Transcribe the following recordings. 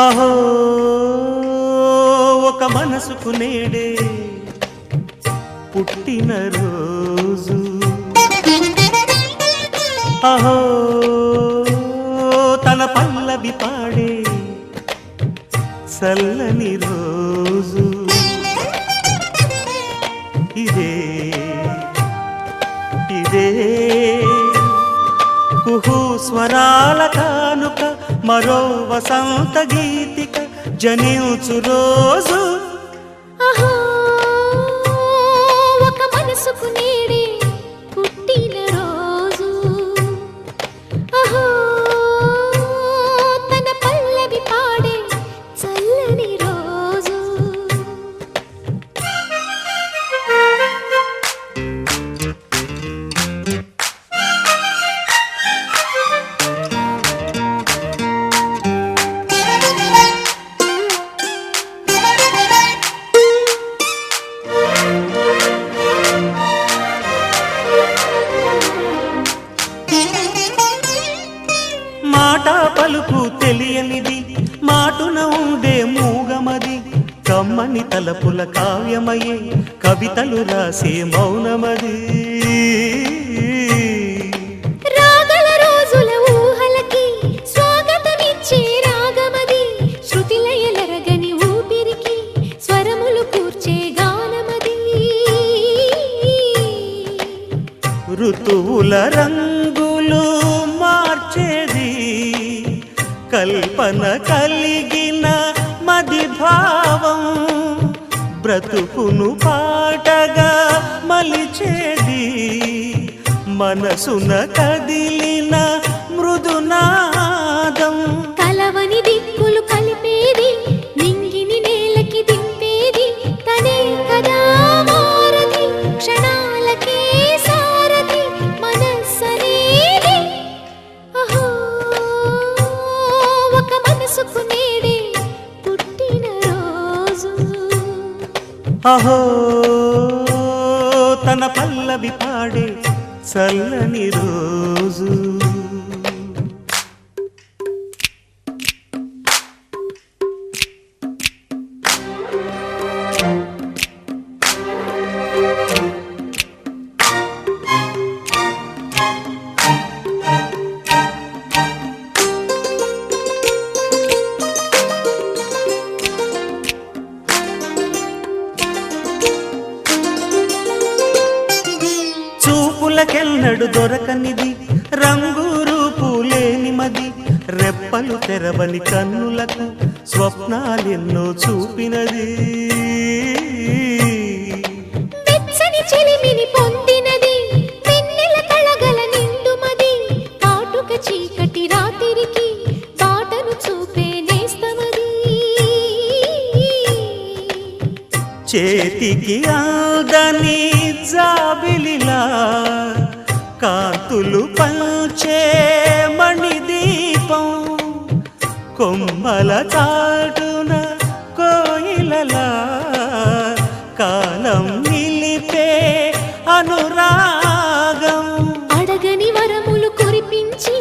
అహో ఒక మనసుకు నేడే పుట్టిన రోజు, అహో తన పల్లవి పాడే చల్లని రోజు, ఇదే ఇదే కుహు స్వరాల కానుక, మరో వసంత గీతిక జనించు రోజు. అహో ఒక మనసుకు నేడే పుట్టిన రోజు, అహో తన పల్లవి పాడే చల్లని రోజు. మాట పలుకు తెలియనిది, మాటున ఉండే మూగమది, కమ్మని తలపుల కావ్యమయే కవితలు రాసే మౌనమది. రాగల రోజుల ఊహలకి స్వాగతమిచ్చే రాగమది, శృతిలయలరగని ఊపిరికి స్వరములు కూర్చే గానమది. ఋతువుల రంగులు మార్చేది, కల్పన కలిగిన మది భావం, బ్రతుకును పాటగా మలిచేది, మనసున కదిలిన మృదునాదం. కలవని దిక్కులు కలిపేది, నింగిని నేలకి దింపేది, తనే కదా మారది, క్షణాలకే సారది మనస్సనేది. అహో ఒక మనసుకు నేడే పుట్టిన రోజు, అహో తన పల్లవి పాడే చల్లని రోజు. చూపులకెన్నడు దొరకనిది, రంగు రూపు లేని మది, రెప్పలు తెరవని కన్నులకు స్వప్నాలెన్నో చూపినది. వెచ్చని చెలిమిని పొందినది, వెన్నెల కళగల నిండుమది, కాటుక చీకటి రాత్రికి బాటను చూపే నేస్తమది. చేతికి ఆదని జాబిలిలా కాంతులు పంచే మణిదీపం, కొమ్మల చాటున కోయిలలా కాలం నిలిపే అనురాగం. అడగని వరములు కురిపించి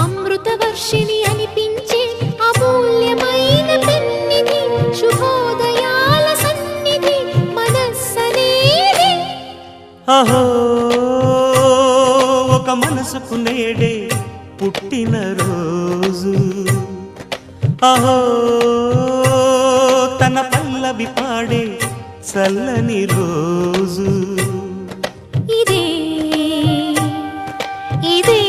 అమృత వర్షిని అనిపించే అమూల్యమైన పెన్నిధి, శుభోదయాల సన్నిధి మనస్సనేది. అహో ఒక మనసుకు నేడే పుట్టిన రోజు, అహో తన పల్లవి పాడే చల్లని రోజు, ఇదే ఇదే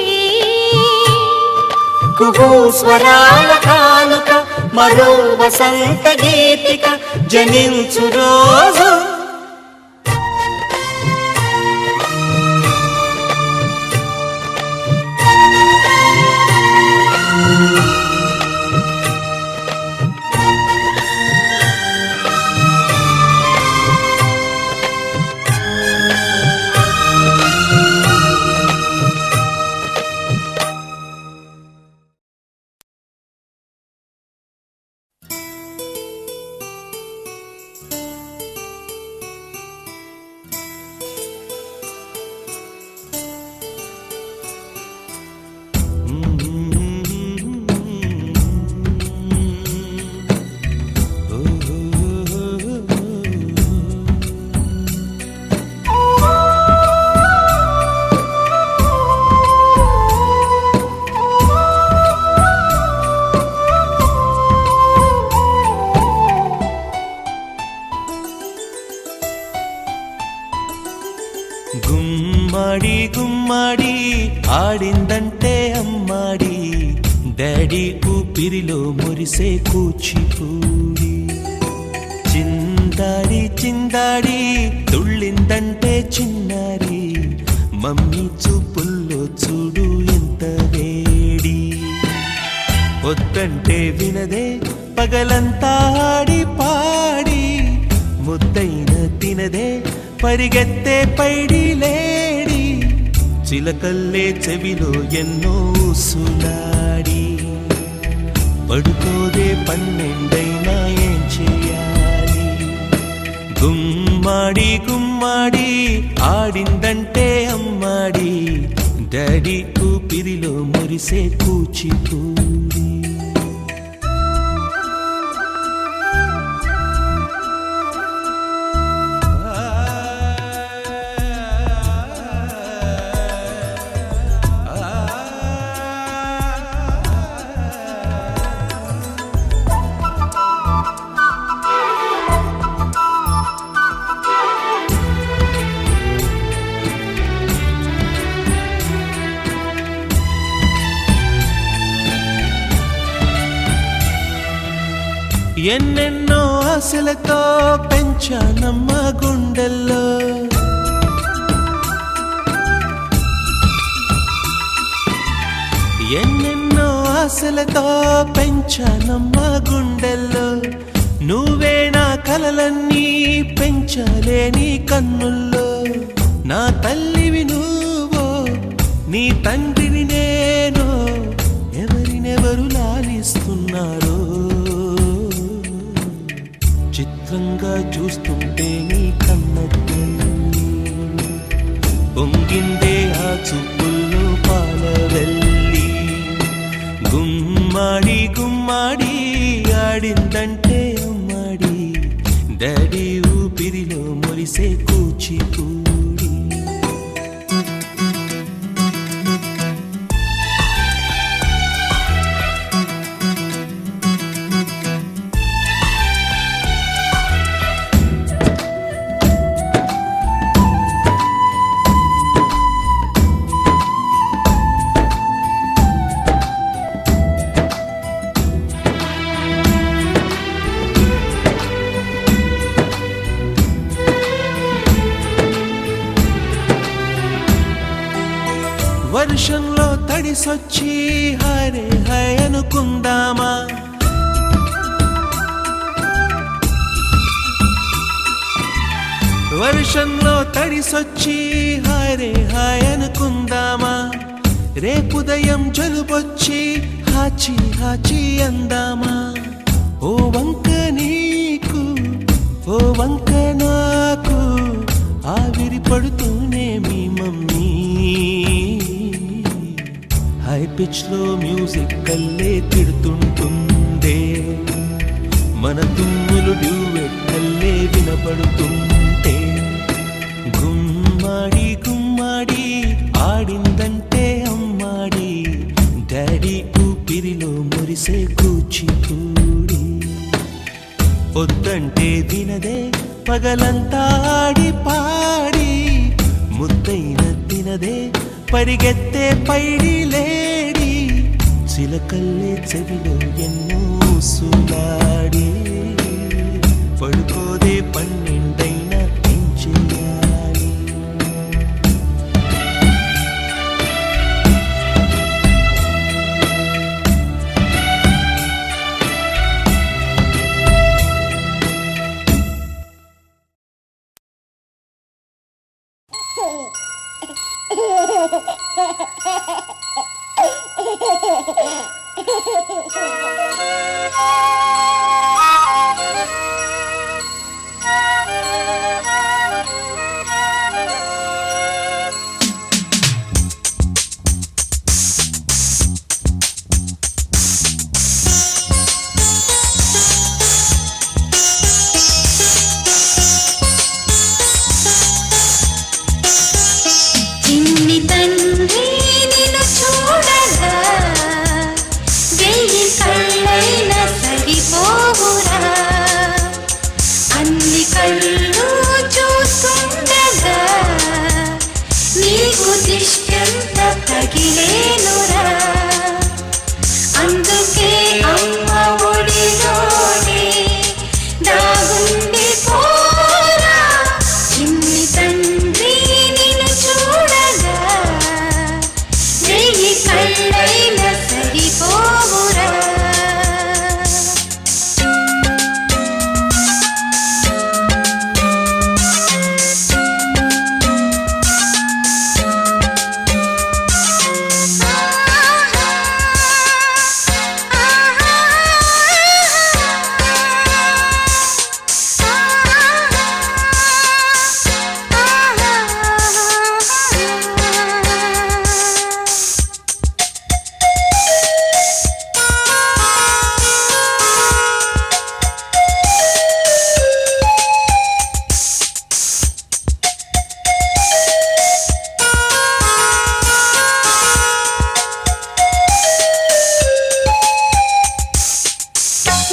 కుహు స్వరాల కానుక, మరో వసంత గీతిక జనించు రోజు. గుమ్మాడి ఆడిందంటే అమ్మాడి డాడీ ఊపిరిలో మురిసే కూచిపూడి చిందాడి చిందాడి తుళ్ళిందంటే చిన్నారి మమ్మీ చూపుల్లో చూడు ఎంత వేడి వద్దంటే వినదే పగలంతా ఆడి పాడి ముద్దైన తినదే పరిగెత్తే పైడి లేడి చిలకల్లే చెవిలో ఎన్నో సులాడి పడుకోదే పన్నెండైనా ఏం చేయాలి గుమ్మాడి గుమ్మాడి ఆడిందంటే అమ్మాడి డాడీ ఊపిరిలో మురిసే కూచిపూడి ఎన్నెన్నో ఆశలతో పెంచానమ్మ గుండెల్లో ఎన్నెన్నో ఆశలతో పెంచానమ్మ గుండెల్లో నువ్వే నా కలలన్నీ పెంచాలే నీ కన్నుల్లో నా తల్లివి నువ్వో నీ తండ్రిని నేను ఎవరినెవరు లాలిస్తున్నారో చిత్రంగా చూస్తుంటే నీ కన్నట్టు పొంగిందే ఆ చూపుల్లో పాలవెల్లి గుమ్మాడి గుమ్మాడి ఆడిందంటే అమ్మాడి డాడీ ఊపిరిలో మురిసే కూచిపూడి వర్షంలో తడిసొచ్చి హరే హై అనుకుందామా వర్షంలో తడిసొచ్చి హరే హై అనుకుందామా రేపుదయం జలుబొచ్చి హాచి హాచి అందామా ఓ వంక నీకు ఓ వంక నాకు ఆవిరి పడుతూనే మీ మమ్మీ హై పిచ్ లో మ్యూజిక్ కల్లే తిడుతుంటుందే మన తుమ్ములు డ్యూయెట్ కల్లే వినపడుతుంటే గుమ్మాడి గుమ్మాడి ఆడిందంటే అమ్మాడి డాడీ ఊపిరిలో మురిసే కూచిపూడి వద్దంటే వినదే పగలంతా ఆడి పాడి ముద్దైన తినదే పరిగెత్తే పైడి లేడి చిలకల్లే చెవిలో ఎన్నో సులాడి పడుకోదే పన్నెండైనా ఏం చేయాలి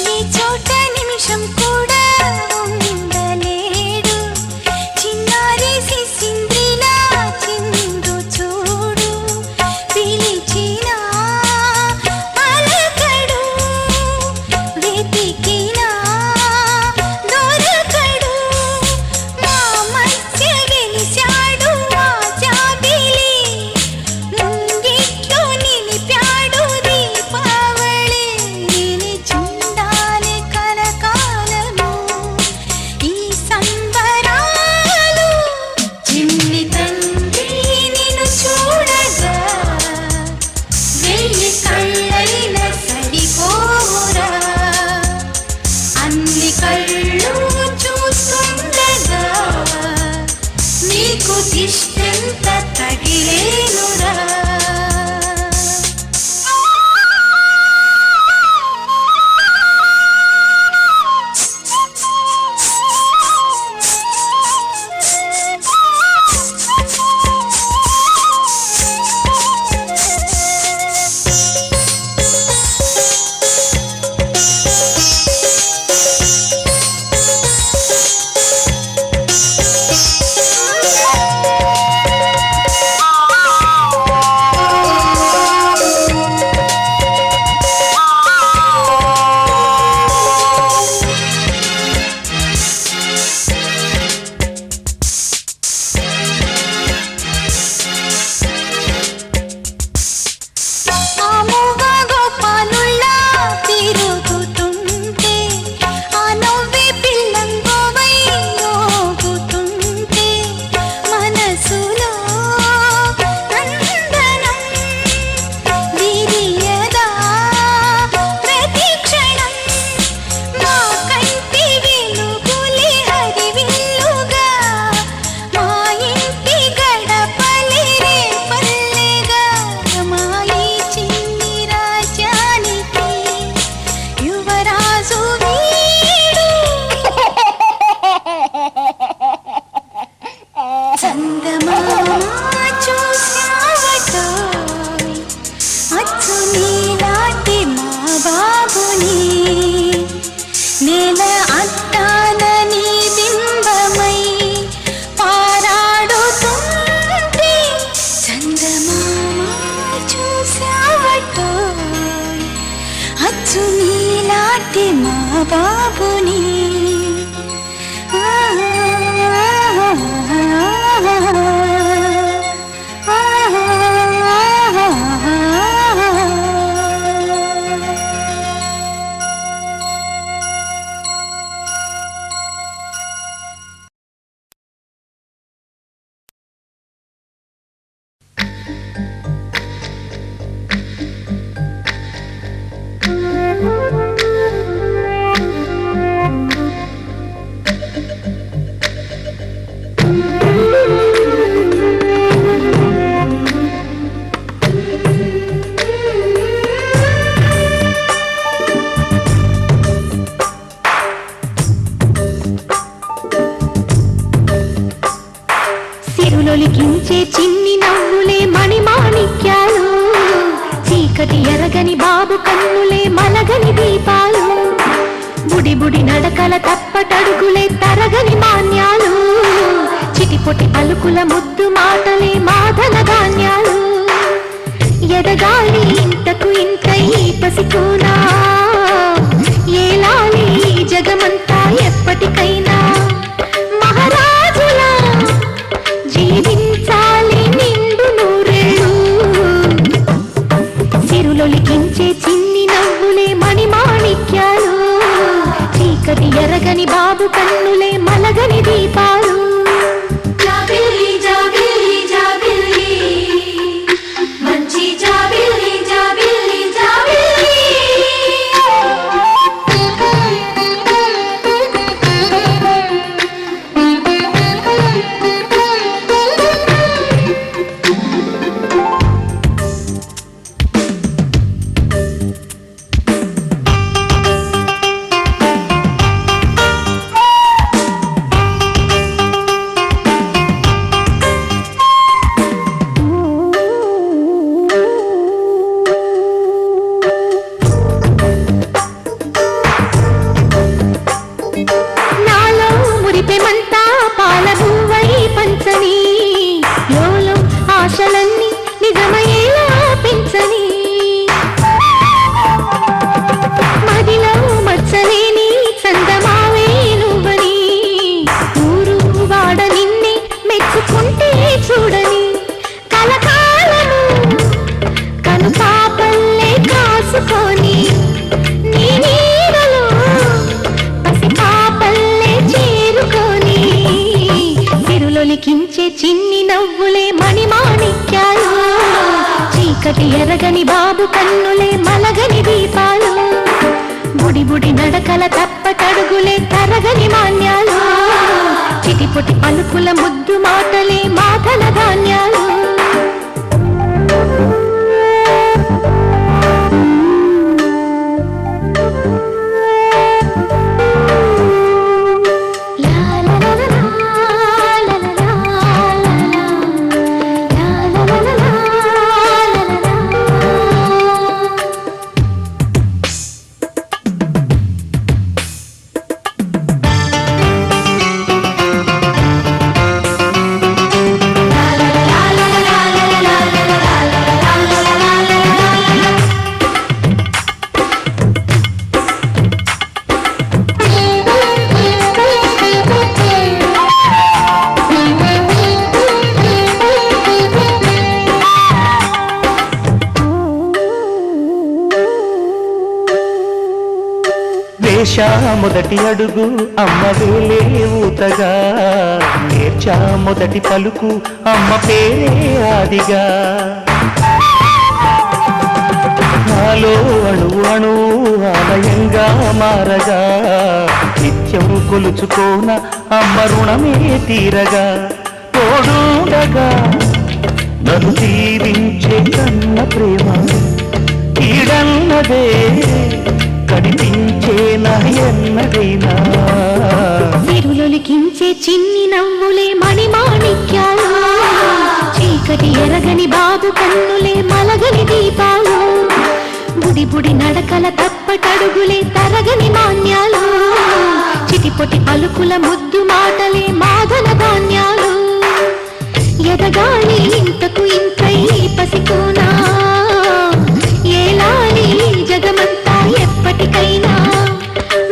ఈ చోట నిమిషం కూడా ఉండలేడు చిన్నారి సిసింద్రిలా చిందు చూడు పిలిచినా పలకడు వెతికినా దొరకడు మా మధ్య వెలిశాడు ఆ జాబిలి ముంగిట్లో నిలిపాడు దీపావళి నిలిచుండాలి కలకాలము ఈ సంబరాలు చిన్ని తండ్రి నిన్ను చూడగా వెయ్యి కళ్ళైన సరిపోరా అన్ని కళ్ళు చూస్తుండగా నీకు దిష్టంత తగిలేనురా ఆముగా గోపాలుల్లా తిరుగుతుంటే ఆ నవ్వే పిల్లంగోవై యోగుతుంటే మనసులో నందనం విరియదా ప్రతి క్షణం మా కంటి వెలుగులే హరివిల్లుగా మా ఇంటి గడపలే రేపల్లెగా మా ఈ చిన్ని రాజ్యానికి యువరాజు వీడు చందమామ చూశావటోయ్ అచ్చు నీలాంటి మా బాబుని నేల అద్దాన నీ బింబమై పారాడుతుంటే చందమామ చూశావటోయ్ అచ్చు నీలాంటి మా బాబుని సిరులొలికించే చిన్ని నవ్వులే మణిమాణిక్యాలు చీకటి ఎరగని బాబు కన్నులే మలగని దీపాలు బుడి బుడి నడకల తప్పటడుగులే తరగని మాన్యాలు చిటిపొటి పలుకుల ముద్దు మాటలే మాధన ధాన్యాలు ఎదగాలి ఇంతకు ఇంత ఈ పసికోనా ఏలాలి ఈ జగమంతా ఎప్పటికైనా మహారాజులా జీవించాలి నిండు నూరేళ్ళు సిరులొలికించే చిన్ని నవ్వులే మణిమాణిక్యాలు చీకటి ఎరగని బాబు కన్నులే మలగని దీపాలు జాబిల్లి జాబిల్లి జాబిల్లి మంచి జాబిల్లి జాబిల్లి జాబిల్లి పల్లెమంతా పాలబువ్వై పంచని లోలో ఆశలన్నీ నిజమయ్యేలా పెంచని మదిలో మచ్చలేని చందమావే నువ్వని ఊరు వాడ నిన్నే మెచ్చుకుంటే చూడని కలకాలము కను పాపల్లే కాసుకొని నీ నీడలో పసి పాపల్లే చేరుకొని సిరులొలికించే చిన్ని నవ్వులే మణిమాణిక్యాలు చీకటి ఎరగని బాబు కన్నులే మలగని దీపాలు బుడి బుడి నడకల తప్పటడుగులే తరగని మాన్యాలు చిటిపొటి పలుకుల ముద్దు మాటలే మాటల ధాన్యాలు మొదటి అడుగు అమ్మ వేలే ఊతగా నేర్చా మొదటి పలుకు అమ్మ పేరే ఆదిగా నాలో అణువు అణువు ఆలయంగా మారగా నిత్యం కొలుచుకోన అమ్మ రుణమే తీరగా తోడుండగా నన్ను తీరించే కన్న ప్రేమ ఈడన్నదే కనిపించే ఎన్నడైనా సిరులొలికించే చిన్ని నవ్వులే మణిమాణిక్యాలు చీకటి ఎరగని బాబు కన్నులే మలగని దీపాలు బుడి బుడి నడకల తప్పటడుగులే తరగని మాన్యాలు చిటిపొటి పలుకుల ముద్దు మాటలే మాదన ధాన్యాలు ఎదగాలి ఇంతకు ఇంకై పసికోనా ఏలాలి జగమంతా ఎప్పటికైనా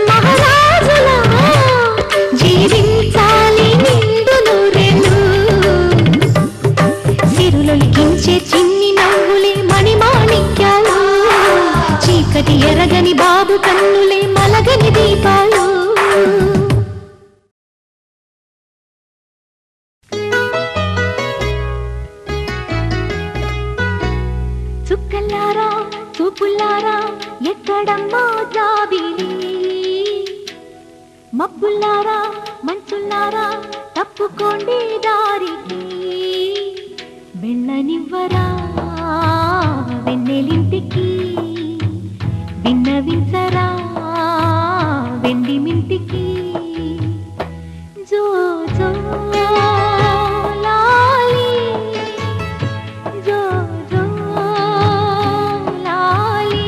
మహారాజులా జీవించాలి నిండు నూరేళ్ళు సిరులొలికించే చిన్ని నవ్వులే మణిమాణిక్యాలు చీకటి ఎరగని బాబు కన్నులే మలగని దీపాలు చుక్కల్లారా చూపుల్లారా ఎక్కడమ్మా జాబిలి మబ్బుల్లారా మంచుల్లారా తప్పుకోండి దారికి వెళ్ళనివ్వరా వెన్నెలింటికి విన్నవించరా వెండి మింటికి జో జో లాలి జో జో లాలి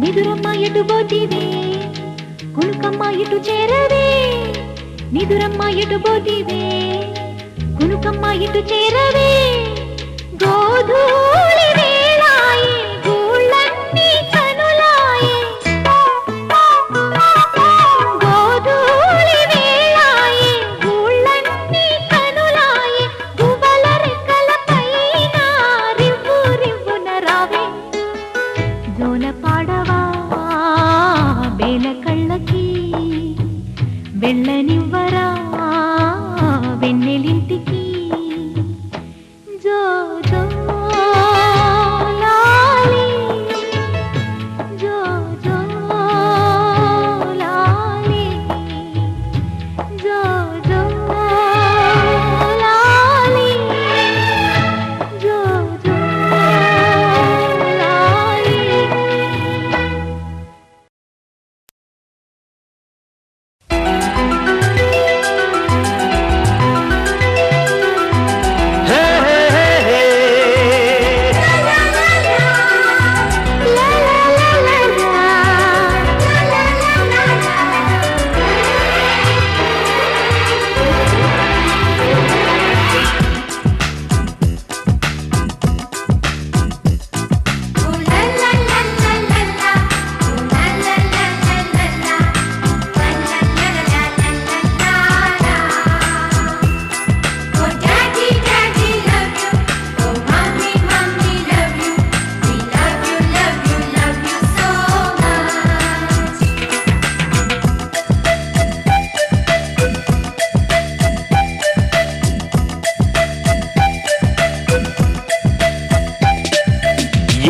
నిదురమ్మ ఎటు పోతివే కునుకమ్మ ఇటు చేరవే నిదురమ్మ ఎటు పోతివే కునుకమ్మ ఇటు చేరవే గోధూళి వేళాయే గూళ్ళన్నీ కనులాయే గోధూళి వేళాయే గూళ్ళన్నీ కనులాయే గువ్వల రెక్కల పైన రివ్వు రివ్వున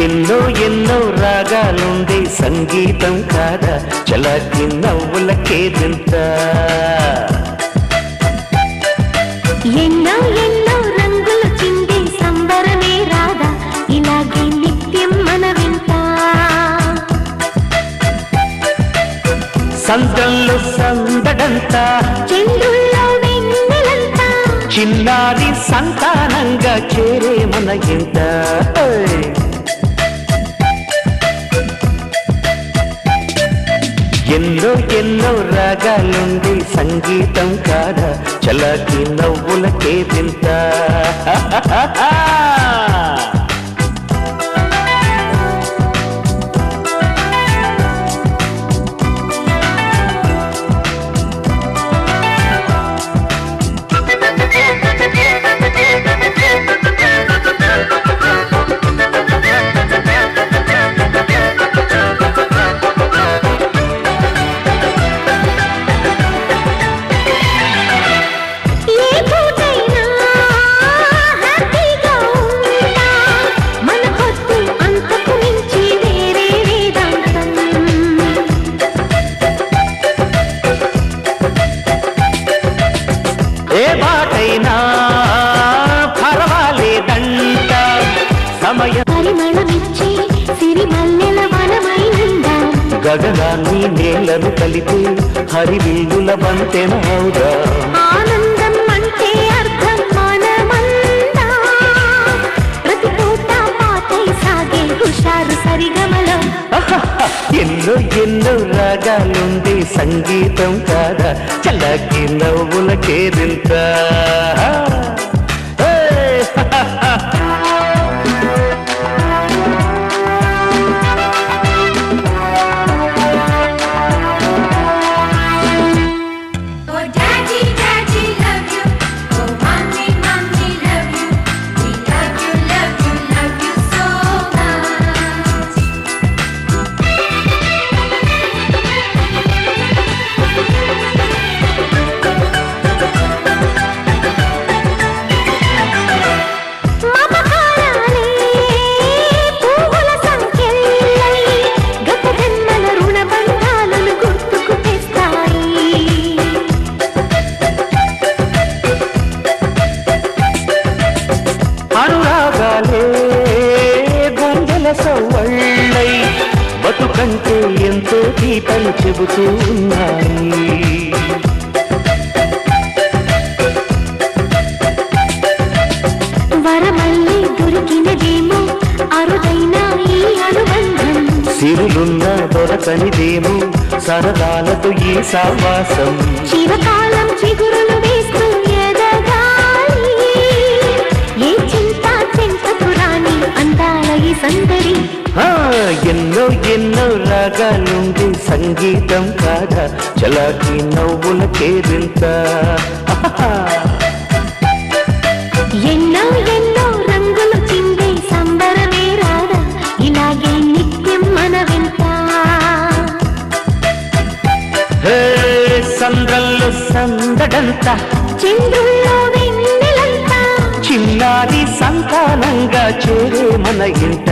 ఎన్నో ఎన్నో రాగాలుండే సంగీతం కాదా చలాకి నవ్వులకేదింత ఎన్నో ఎన్నో రంగులు చిందే సంబరమే రాదా ఇలాగే నిత్యం మన వింత సంద్రంలో సందడంతా చంద్రుల్లో వెన్నెలంతా చిన్నారి సంతానంగా చేరే మన ఇంత ఎన్నో ఎన్నో రాగాలుండి సంగీతం కాదా చలాకి నవ్వులకే వింత గగనాన్ని నేలను కలిపి హరివిల్లుల బంతెనవుదా ఆనందం అంటే అర్థం మనమందా ప్రతి పూట పాటై సాగే హుషారు సరిగమలో ఎన్నో ఎన్నో రాగాలుండి సంగీతం కాదా చల్లకి నవ్వులకేదింత సవ్వళ్ళై బతుకంటే ఎంతో గీతలు చెబుతూ ఉన్నాయి వరమల్లి దొరికినదేమో అరుదైన ఈ అనుబంధం సిరులున్న దొరకనిదేమో సరదాలతో ఈ సావాసం చిరకాలం చిగురులు వేస్తూ ఎదగాలి ఏ చింత చెంతకు రాని అందాల ఈ సందడి ఎన్నో ఎన్నో రాగాలుండి సంగీతం కాదా చలాకి నవ్వులకేదింత ఎన్నో ఎన్నో రంగులు చిందే సంబరమే రాదా ఇలాగే నిత్యం మన వింత సంద్రంలో సందడంతా చంద్రుల్లో వెన్నెలంతా చిన్నారి సంతానంగా చేరే మన ఇంట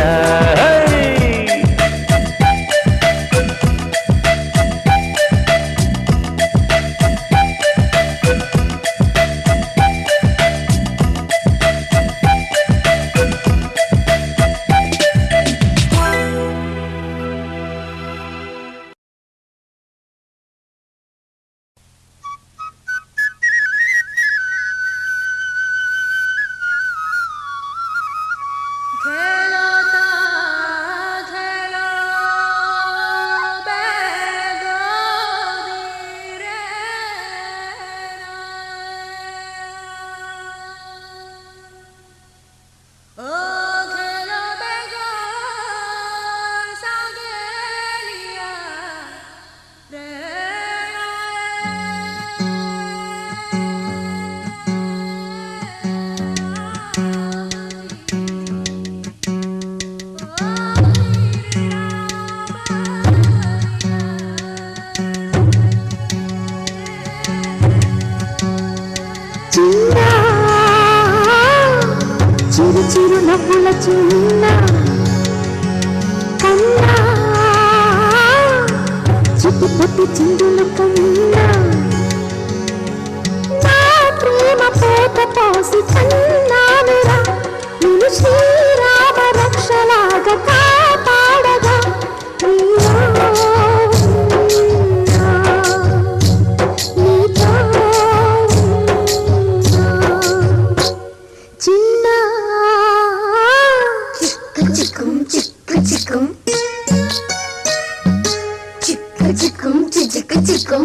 చిరు చిరు నవ్వుల చిన్న కన్నా చిటిపొట్టి చిందులు కన్నా నా ప్రేమ పోత పోసి కన్నానురా నిన్ను శ్రీరామ రక్షలాగా కాపాడగా చిన్న చిక్కు చిక్కు చిక్కు చిక్కు చిక్కు చిక్కు చిక్కు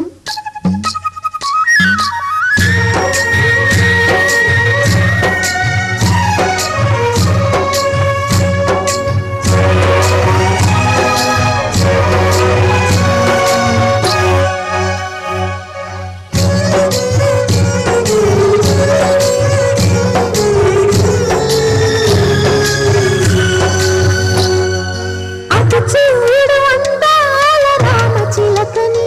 చూడు అందాల రామ చిలకని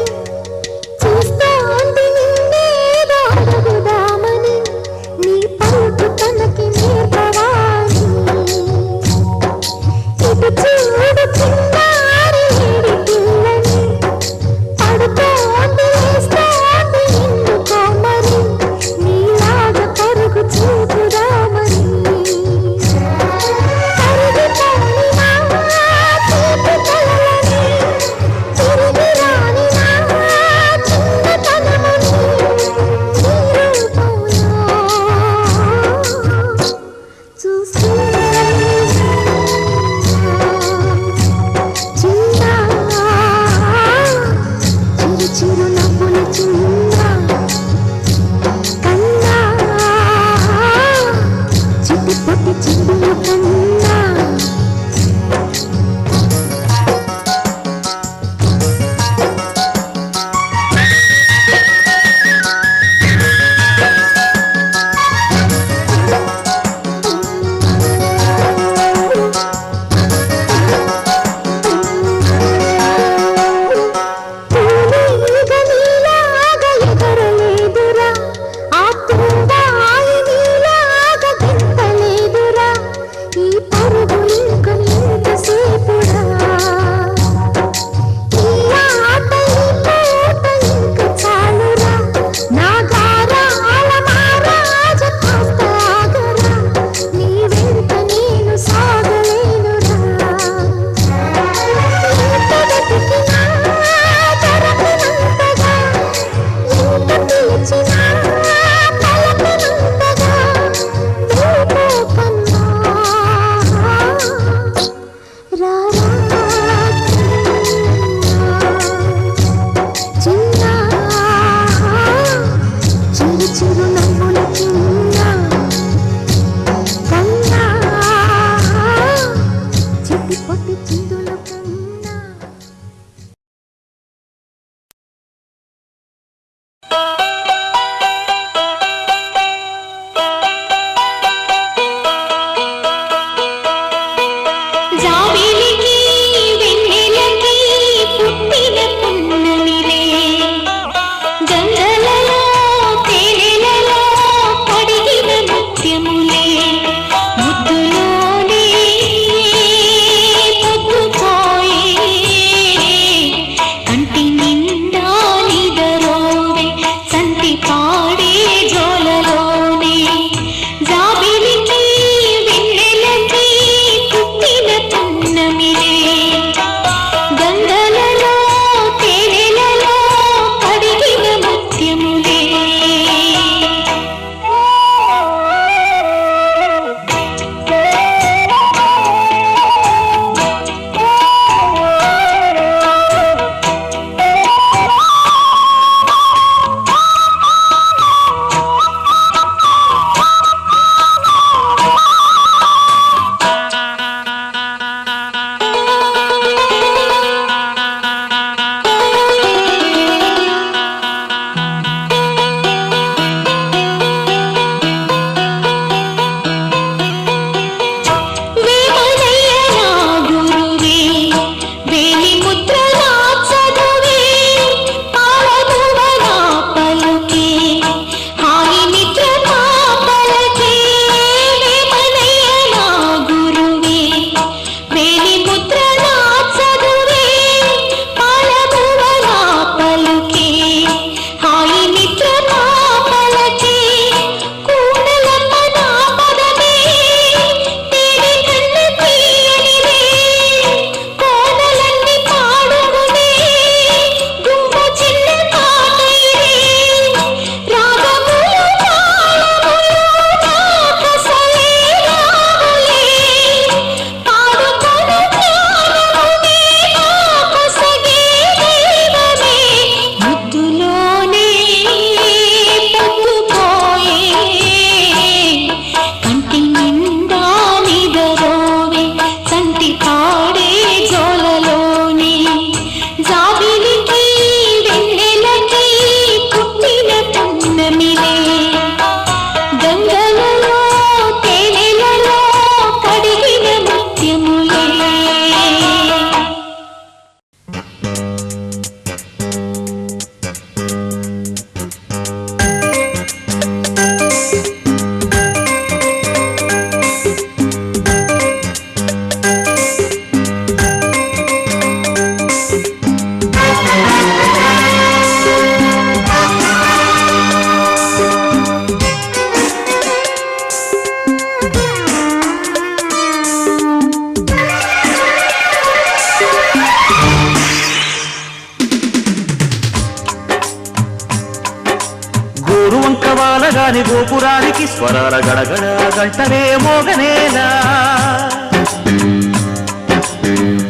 వాలగాని గోపురానికి స్వరాల గడగడ గంటనే మోగనేలా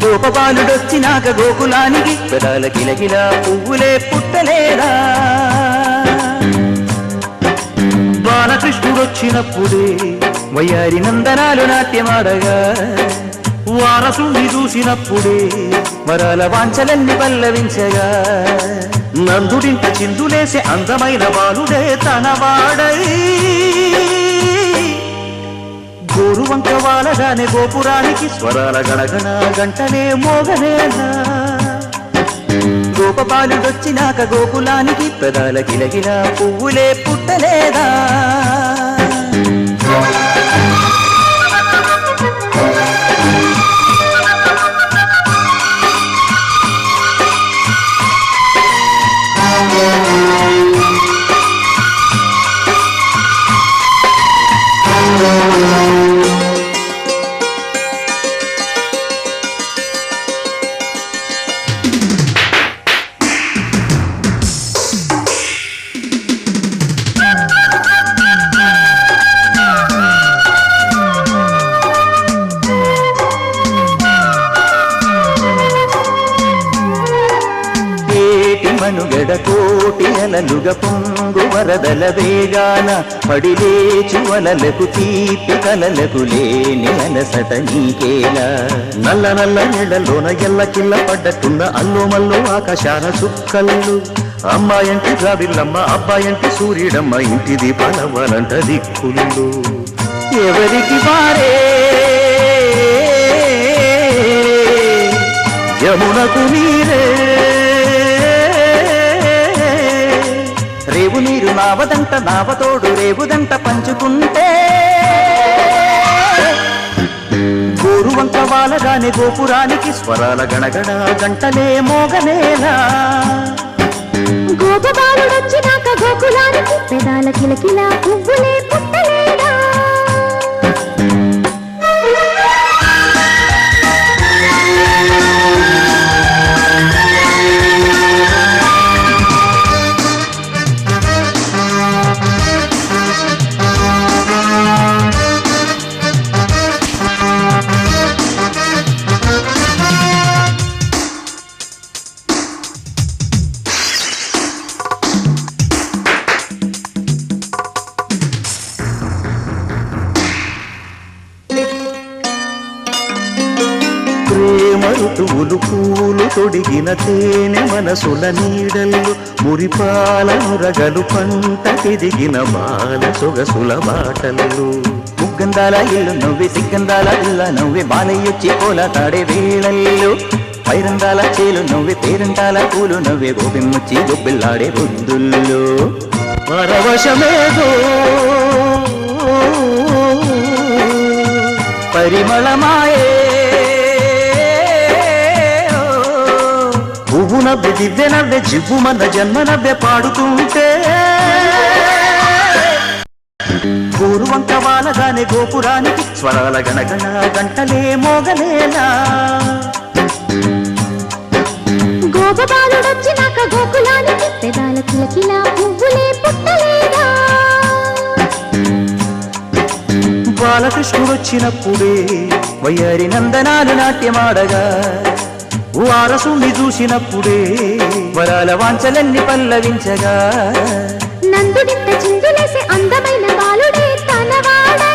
గోపబాలుడొచ్చినాక గోకులానికి పెదాల కిలకిల పువ్వులే పుట్టలేదా బాలకృష్ణుడొచ్చినప్పుడే వయ్యారి నందనాలు నాట్యమాడగా వారసుని చూసినప్పుడే వరాల వాంఛలన్నీ పల్లవించగా నందుడింట చిందులేసే అందమైన బాలుడే తనవాడై గోరువంక వాలగానే గోపురానికి స్వరాల గణగణ గంటనే మోగనేలా గోపబాలుడొచ్చినాక గోకులానికి పెదాల గిలగిల పువ్వులే పుట్టలేదా మనుగడ కోటి అలలుగా పొంగు వరదల వేగాన పడిలేచి వలలకు తీపి కలలకు లేని అలసట నీకేలా నల్ల నల్ల నీళ్ళలోన ఎల్లకిల్ల పడ్డట్టున్న అల్లు మల్లు ఆకాశాల చుక్కల్లు అమ్మాయంటి రావిల్లమ్మ అబ్బాయంటి సూర్యుడమ్మ ఇంటి దీపాలవ్వాలంట దిక్కులు ఎవరికి వారే యమునకు నీరే రేవు నీరు నావదంట నావతోడు రేవుదంట పంచుకుంటే గోరువంక వాలగానే గోపురానికి స్వరాల గణగణ గంటలే మోగనేలా గోపబాలుడొచ్చినాక గోకులానికి పెదాల కిలకిల పువ్వులే పుట్టలేదా ఋతువులు పూలు తొడిగిన తేనె మనసుల నీడల్లు మురిపాల మురగలు పంట ఎదిగిన బాల సొగసుల బాటలు ముగ్గందాల ఇల్లు నవ్వి సిగ్గందాల ఇల్ల నవ్వి బాలయ్యొచ్చి కోలాటాడే వేళల్లో పైరందాల చేలు నవ్వి పేరంటాల పూలు నవ్వే గోపిమ్మొచ్చి గొబ్బిల్లాడే బుద్ధుల్లో పరవశమేదో పరిమళమాయే పువ్వు నవ్వె దివ్య నవ్వె జివ్వు మన జన్మ నవ్వె పాడుతుంటే గోరువంక వాలగానే గోపురానికి స్వరాల గణగణ గంటలే మోగనేలా గోపబాలుడొచ్చినాక గోకులానికి పెదాల కిలకిల పువ్వులే పుట్టలేదా బాలకృష్ణుడొచ్చినప్పుడే వయ్యారి నందనాలు నాట్యమాడగా వారసుని చూసినప్పుడే వరాల వాంఛలన్నీ పల్లవించగా నందుడింత చిందులేసే అందమైన బాలుడే తనవాడై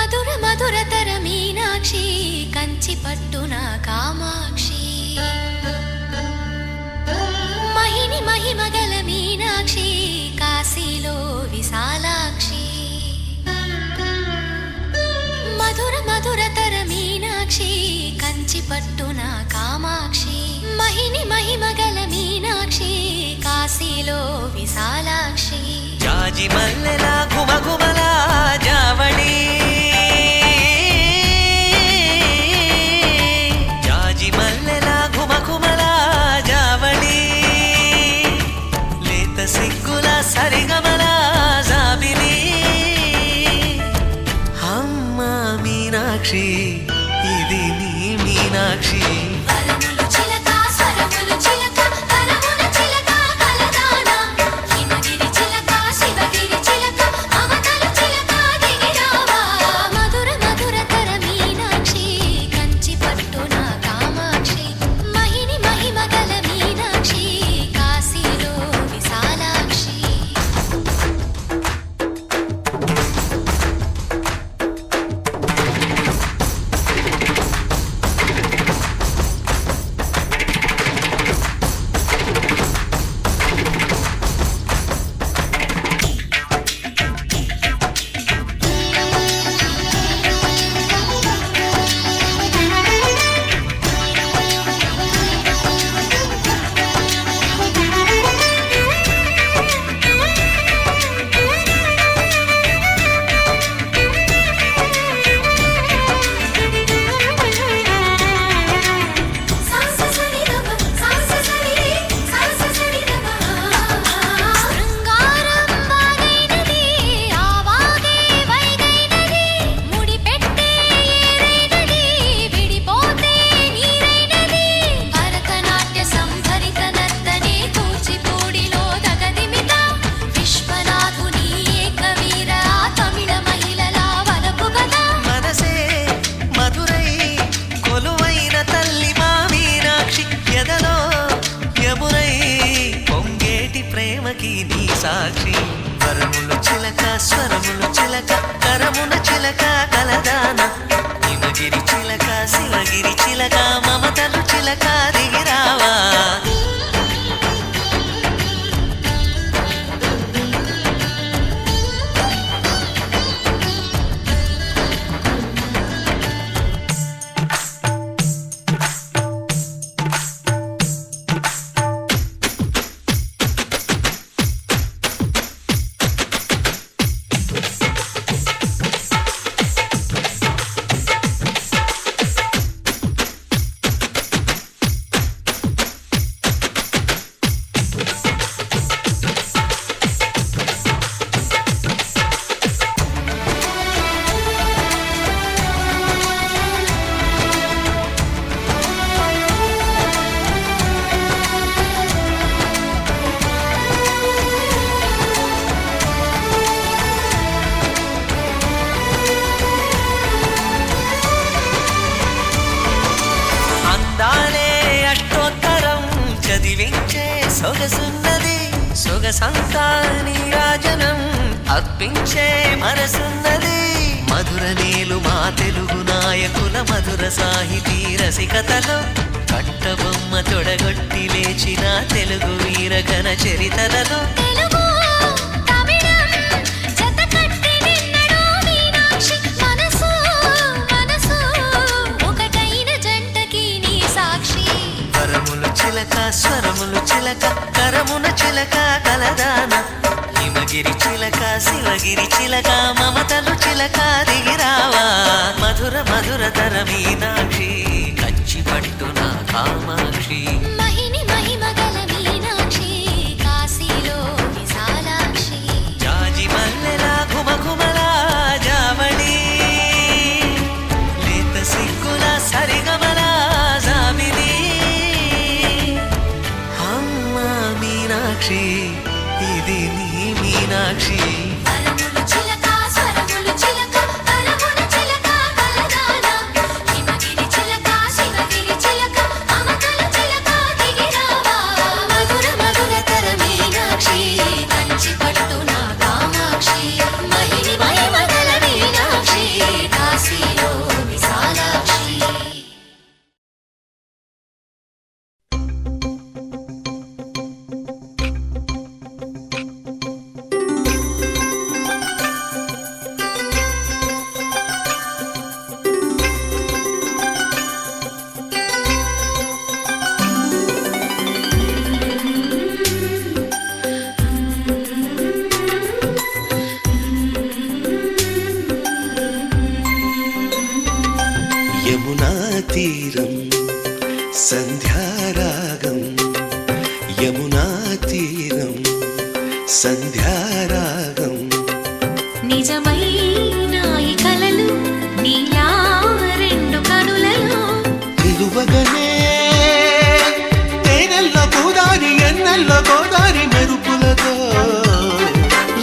మధుర మధురతర మీనాక్షి కంచి పట్టున కామాక్షి మహిని మహిమగల మీనాక్షి కాశీలో విశాలాక్షి మధుర మధురతర మీనాక్షి కంచి పట్టున కామాక్షి మహిని మహిమగల మీనాక్షి కాశీలో విశాలాక్షి జాజి మల్లెల గుమగుమల జావళి జాజి మల్లెల గుమగుమల జావళి లేత సిగ్గుల సరిగమల జాబిలి అమ్మ మీనాక్షి ఇది నీ మీనాక్షి ప్రేమకి నీ సాక్షి వరములు చిలక స్వరములు చిలక కరమున చిలక కలదాన హిమగిరి చిలక శివగిరి చిలక మమతలు చిలక దిగిరావా సొగసున్నది సొగసంతా నీరాజనం అర్పించే మనసున్నది మధుర నీలు మా తెలుగు నాయకుల మధుర సాహితీ రసికతలో కట్టబొమ్మ తొడగొట్టి లేచిన తెలుగు వీరగణ చరితలలో చిలక స్వరములు చిలక కరమున చిలక కలదాన హిమగిరి చిలక శివగిరి చిలక మమతలు చిలక దిగిరావా మధుర మధురతర మీనాక్షి కంచి పట్టున కామాక్షి మహిని మహిమగల మీనాక్షి కాశీలో విశాలాక్షి జాజి మల్లెల గుమగుమల జావళి లేత సిగ్గుల సరిగమల జాబిలి మీనాక్షి ఇది నీ మీనాక్షి కంచి పట్టున కామాక్షి మహిని మహిమగల మీనాక్షి సంధ్యారాగం నిజమైన ఈ కలలు నీలా రెండు కనులలో నిలువగనే తేనెల్లో గోదారి ఎన్నెల్లో గోదారి మెరుపులతో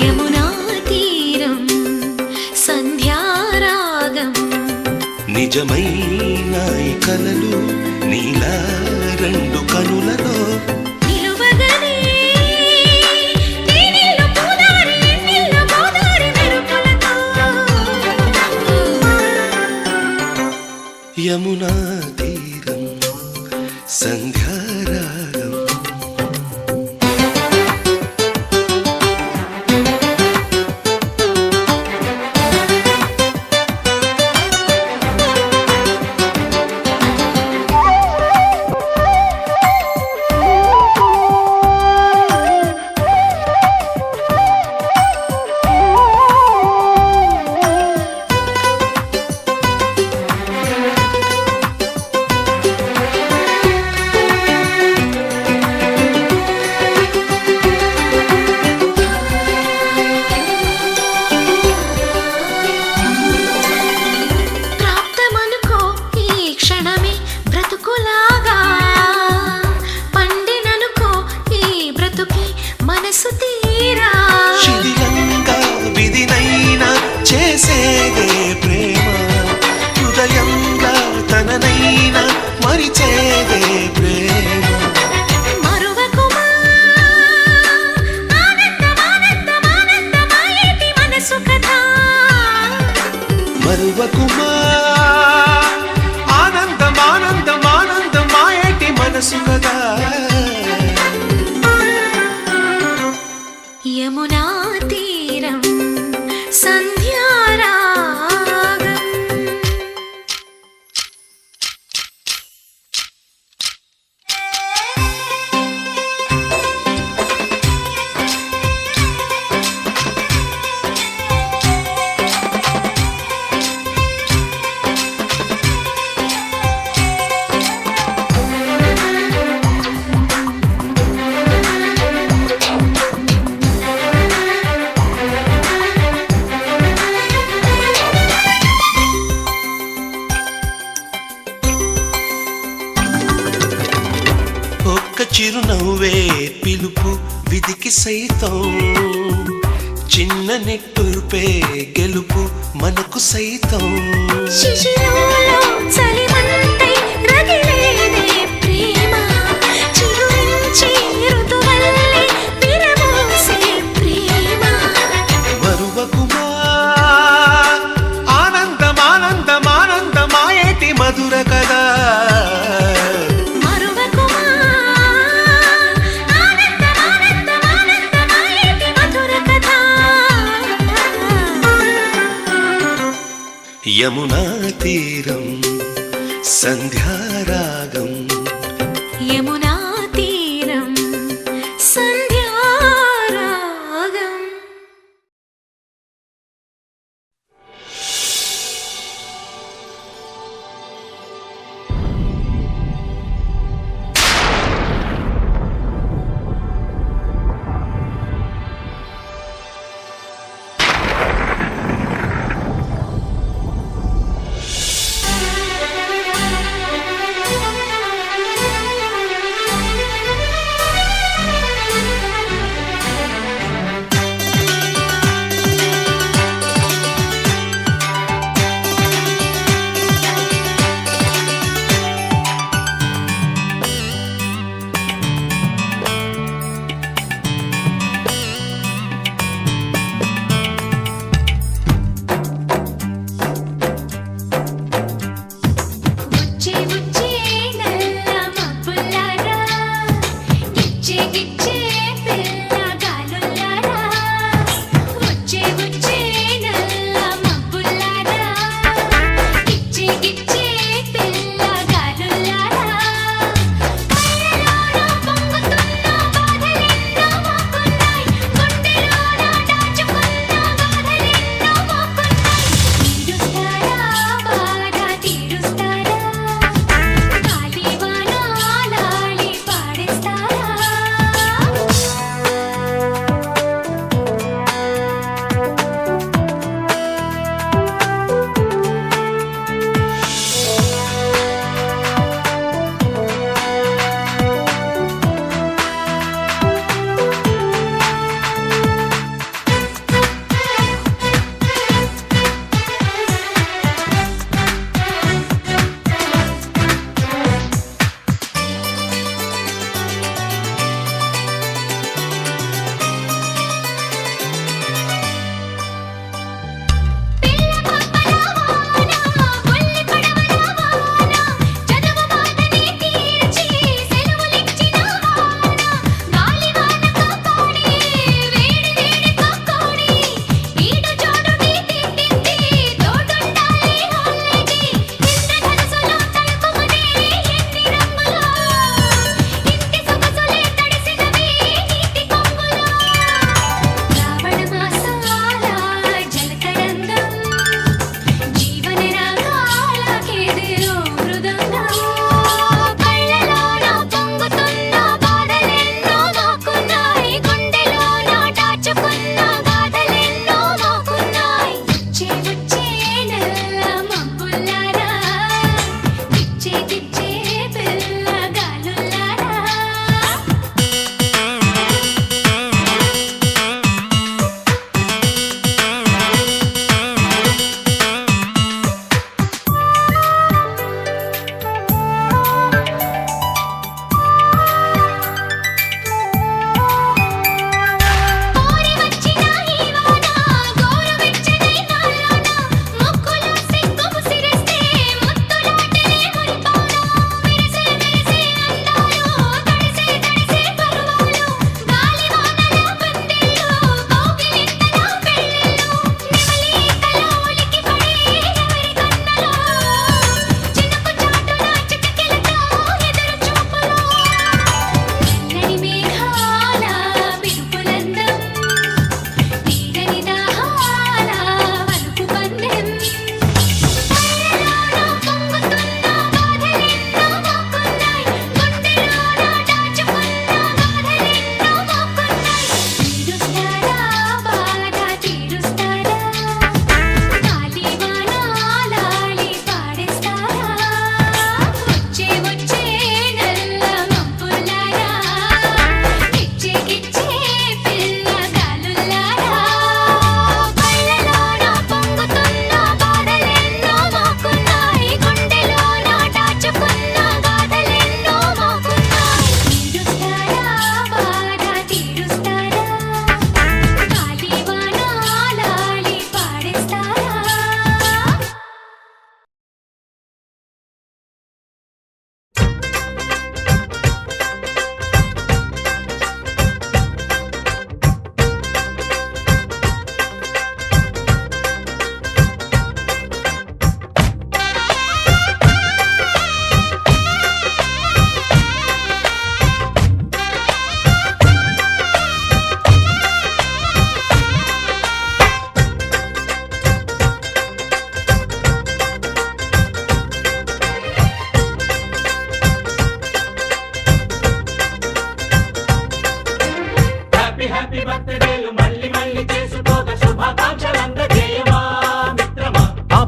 యమునా తీరం సంధ్యారాగం నిజమైన ఈ కలలు నీలా రెండు కనులలో నిలువగనే తేనెల్లో గోదారి ఎన్నెల్లో గోదారి మెరుపులతో యమునా తీరం సంధ్యారాగం ప్రాప్తమనుకో ఈ క్షణమే బ్రతుకులాగా పండిననుకో ఈ బ్రతుకి మనసు తీరా శిథిలంగా విధినైనా చేసేదే ప్రేమ హృదయంగా తననైనా మరిచేదే ప్రేమ మరువకుమా ఆనందమానందమానందమాయేటి మనసు కథ మరువకుమా ఆనందమానందమానందమాయేటి మనసు కదా యమునా తీరం సంధ్యారాగం ఒక్క చిరునవ్వే పిలుపు విధికి సైతం చిన్న నిట్టూర్పే గెలుపు మనకు సైతం శిశిరంలో చలిమంటై రగిలేదే ప్రేమ చిగురించి ఋతువల్లే విరబోసే ప్రేమ మరువకుమా ఆనందమానందమానందమాయేటి మధుర కదా మరువకుమా ఆనందమానందమానందమాయేటి మధుర కథ యమునా తీరం సంధ్యారాగం యమునా తీరం సంధ్యారాగం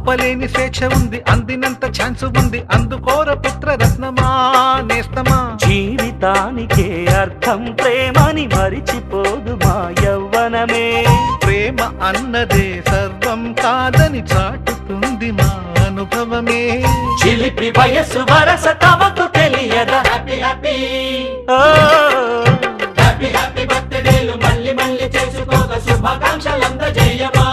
ఆపలేని స్వేచ్ఛ ఉంది, అందినంత ఛాన్స్ ఉంది, అందుకోర పుత్ర రత్నమా నేస్తమా. జీవితానికే అర్థం ప్రేమని మరిచిపోదు మా యవ్వనమే. ప్రేమ అన్నదే సర్వం కాదని చాటుతుంది మా అనుభవమే. చిలిపి వయసు వరస తమకు తెలియదా. హ్యాపీ హ్యాపీ హ్యాపీ హ్యాపీ బర్త్డేలు మళ్ళీ మళ్ళీ చేసుకోక శుభాకాంక్షలందజేయమా.